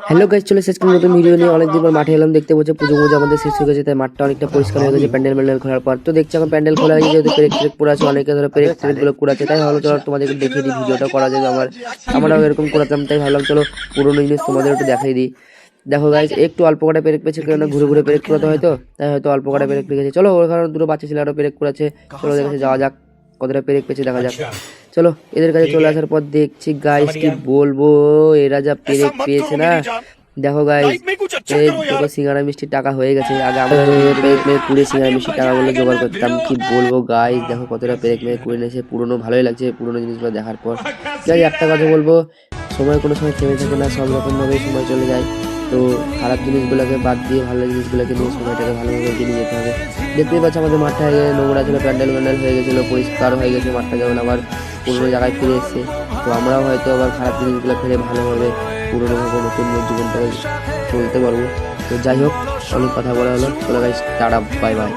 Hello guys, চলে শেষ করে নতুন ভিডিও নিয়ে অনেকদিন পর মাঠে এলাম। দেখতে পাচ্ছি পুজো মুজো আমাদের শেষ হয়ে গেছে, তাই মাঠটা অনেকটা পরিষ্কার হয়ে গেছে প্যান্ডেল ম্যান্ডেল খোলার পর। তো দেখছি এখন প্যান্ডেল খোলা হয়ে যেহেতু পেরেক টেরেক পড়ে আছে, অনেকে ধরো পেরেক টেরেক গুলো কুড়াচ্ছে, তাই ভাবলাম চলো তোমাদেরকে দেখিয়ে দিই, ভিডিওটা করা যাবে। আমরাও এরকম করাতাম, তাই ভাবলাম চলো পুরোনো জিনিস তোমাদের একটু দেখাই দিই। দেখো গাইস, একটু অল্প কটা পেরেক পেয়েছে, কেন ঘুরে ঘুরে পেরেক কুড়াতে হয়তো, তাই হয়তো অল্প কটা পেরেক পেয়েছে। চলো ওখানে দুটো বাচ্চা ছিল আরো পেরেক কুড়াচ্ছে, চলো ওদের কাছে যাওয়া যাক, কতটা পেরেক পেয়েছে দেখা যাক। চলো এদের কাছে চলে আসার পর দেখছি গাইস কি বলবো, এরা যা পেরেক পেয়েছে না। দেখো গাইস, এই দেখো সিঙ্গারা মিষ্টির টাকা হয়ে গেছে। আগে আমরা পেরেক মেরে কুড়ে সিঙ্গারা মিষ্টির টাকাগুলো জোগাড় করতাম। কি বলবো গাইস, দেখো কতটা পেরেক মেরে কুড়ে নিয়েছে। পুরোনো ভালোই লাগছে পুরোনো জিনিসগুলো দেখার পর। গাইস একটা কথা বলবো, সময় কোনো সময় থেমে থাকে না, সব রকমভাবেই সময় চলে যায়। তো খারাপ জিনিসগুলোকে বাদ দিয়ে ভালো জিনিসগুলোকে নিয়ে সময়টাকে ভালোভাবে এগিয়ে নিয়ে যেতে হবে। দেখতেই পাচ্ছি আমাদের মাঠটা নোংরা ছিল, প্যান্ডেল ম্যান্ডেল হয়ে গেছিলো, পরিষ্কার হয়ে গেছে মাঠটা, যেমন আবার পুরোনো জায়গায় ফিরে এসছে। তো আমরাও হয়তো আবার খারাপ জিনিসগুলো ফেলে ভালোভাবে পুরোনোভাবে নতুন জীবনটাকে চলতে পারবো। তো যাই হোক, অনেক কথা বলা হলো, চলো গাইস, টাটা, বাই বাই।